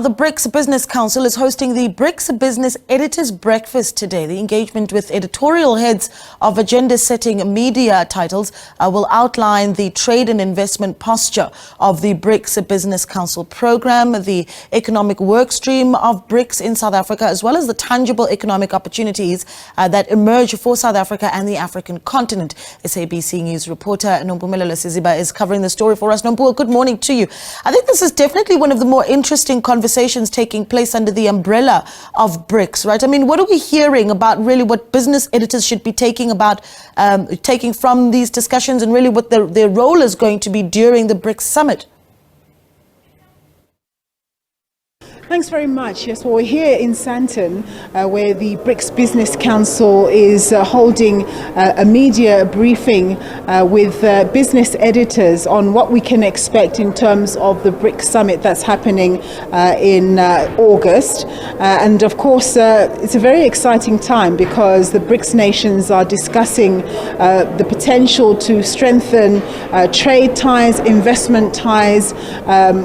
The BRICS Business Council is hosting the BRICS Business Editors Breakfast today. The engagement with editorial heads of agenda-setting media titles will outline the trade and investment posture of the BRICS Business Council program, the economic workstream of BRICS in South Africa, as well as the tangible economic opportunities that emerge for South Africa and the African continent. SABC News reporter NOMPU SIZIBA is covering the story for us. NOMPU, good morning to you. I think this is definitely one of the more interesting conversations taking place under the umbrella of BRICS, right? I mean, what are we hearing about really what business editors should be taking from these discussions, and really what their role is going to be during the BRICS summit? Thanks very much. Yes, well, we're here in Sandton, where the BRICS Business Council is holding a media briefing with business editors on what we can expect in terms of the BRICS summit that's happening in August. And of course, it's a very exciting time because the BRICS nations are discussing the potential to strengthen trade ties, investment ties,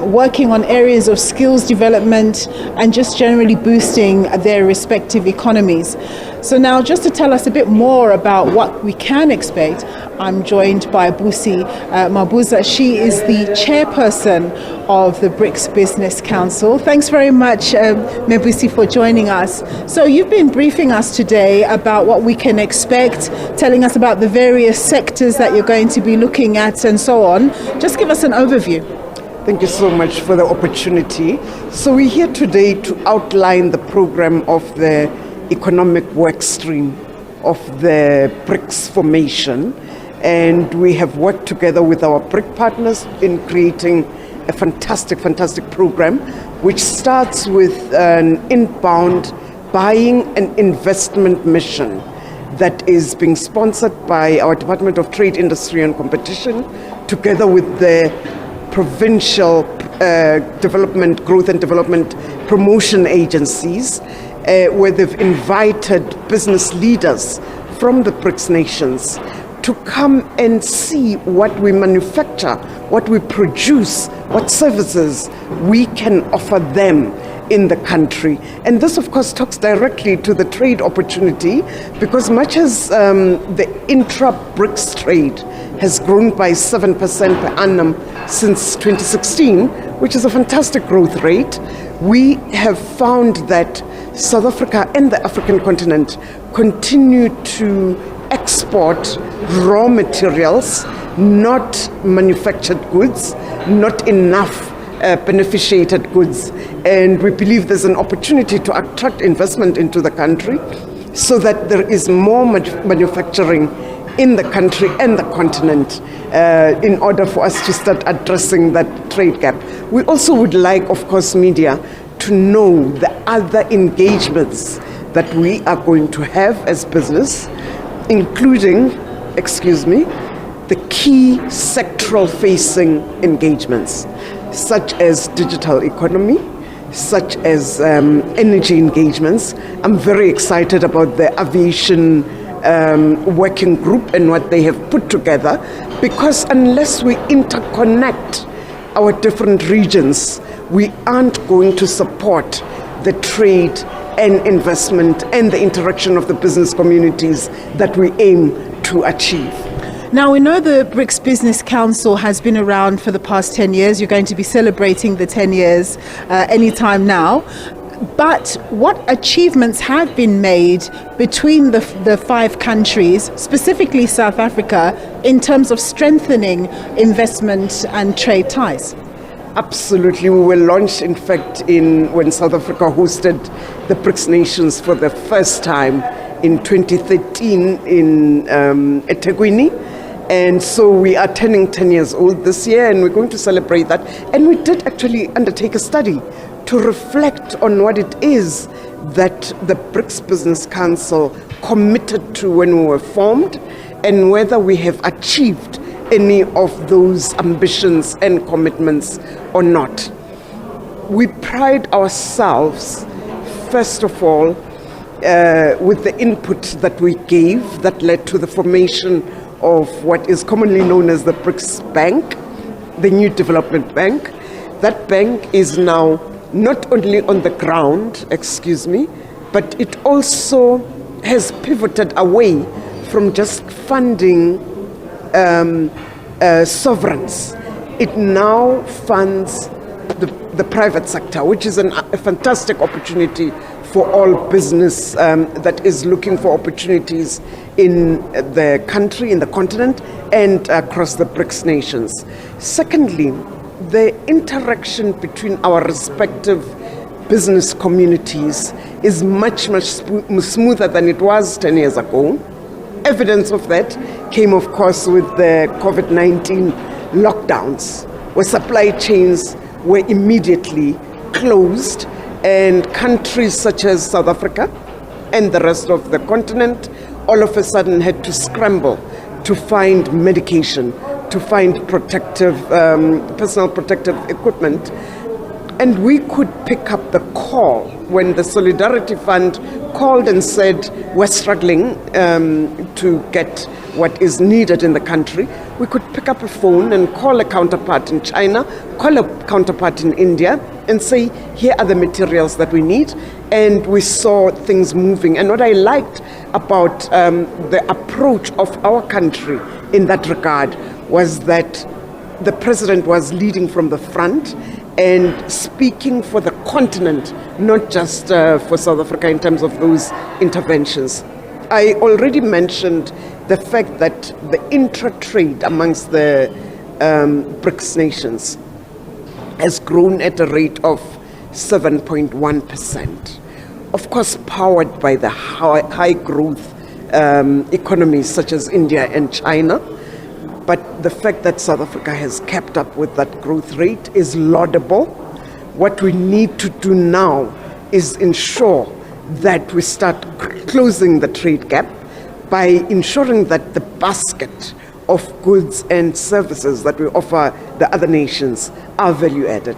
working on areas of skills development, and just generally boosting their respective economies. So now, just to tell us a bit more about what we can expect, I'm joined by Busi Mabuza. She is the chairperson of the BRICS Business Council. Thanks very much, Mebusi, for joining us. So you've been briefing us today about what we can expect, telling us about the various sectors that you're going to be looking at and so on. Just give us an overview. Thank you so much for the opportunity. So we're here today to outline the program of the economic work stream of the BRICS formation. And we have worked together with our BRIC partners in creating a fantastic program, which starts with an inbound buying and investment mission that is being sponsored by our Department of Trade, Industry and Competition, together with the provincial growth and development promotion agencies, where they've invited business leaders from the BRICS nations to come and see what we manufacture, what we produce, what services we can offer them in the country. And this, of course, talks directly to the trade opportunity, because much as the intra-BRICS trade has grown by 7% per annum since 2016, which is a fantastic growth rate, we have found that South Africa and the African continent continue to export raw materials, not manufactured goods, not enough beneficiated goods. And we believe there's an opportunity to attract investment into the country so that there is more manufacturing in the country and the continent in order for us to start addressing that trade gap. We also would like, of course, media to know the other engagements that we are going to have as business, including, the key sectoral facing engagements, such as digital economy, such as energy engagements. I'm very excited about the aviation working group and what they have put together, because unless we interconnect our different regions, we aren't going to support the trade and investment and the interaction of the business communities that we aim to achieve. Now, we know the BRICS Business Council has been around for the past 10 years. You're going to be celebrating the 10 years anytime now. But what achievements have been made between the five countries, specifically South Africa, in terms of strengthening investment and trade ties? Absolutely. We were launched, in fact, when South Africa hosted the BRICS nations for the first time in 2013 in eThekwini. And so we are turning 10 years old this year, and we're going to celebrate that. And we did actually undertake a study to reflect on what it is that the BRICS Business Council committed to when we were formed, and whether we have achieved any of those ambitions and commitments or not. We pride ourselves, first of all, with the input that we gave that led to the formation of what is commonly known as the BRICS Bank, the new development bank. That bank is now not only on the ground, but it also has pivoted away from just funding sovereigns. It now funds the private sector, which is a fantastic opportunity for all business that is looking for opportunities in the country, in the continent, and across the BRICS nations. Secondly, the interaction between our respective business communities is much smoother than it was 10 years ago. Evidence of that came, of course, with the COVID-19 lockdowns, where supply chains were immediately closed, and countries such as South Africa and the rest of the continent all of a sudden had to scramble to find medication, to find personal protective equipment. And we could pick up the call when the Solidarity Fund called and said, we're struggling to get what is needed in the country. We could pick up a phone and call a counterpart in China, call a counterpart in India, and say, here are the materials that we need. And we saw things moving. And what I liked about the approach of our country in that regard was that the president was leading from the front and speaking for the continent, not just for South Africa in terms of those interventions. I already mentioned the fact that the intra-trade amongst the BRICS nations has grown at a rate of 7.1%. Of course, powered by the high growth economies such as India and China. But the fact that South Africa has kept up with that growth rate is laudable. What we need to do now is ensure that we start closing the trade gap by ensuring that the basket of goods and services that we offer the other nations are value added.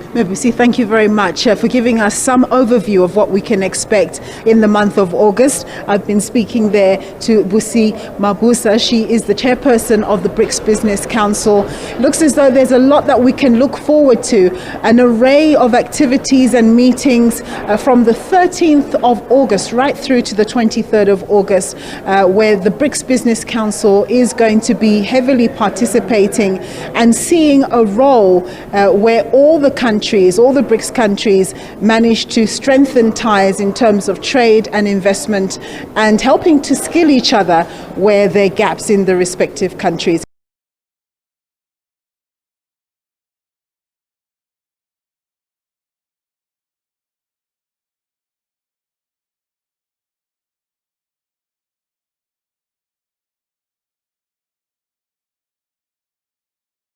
Busi, thank you very much for giving us some overview of what we can expect in the month of August. I've been speaking there to Busi Mabuza. She is the chairperson of the BRICS Business Council. Looks as though there's a lot that we can look forward to, an array of activities and meetings from the 13th of August right through to the 23rd of August, where the BRICS Business Council is going to be heavily participating and seeing a role where all the BRICS countries manage to strengthen ties in terms of trade and investment and helping to skill each other where there are gaps in the respective countries.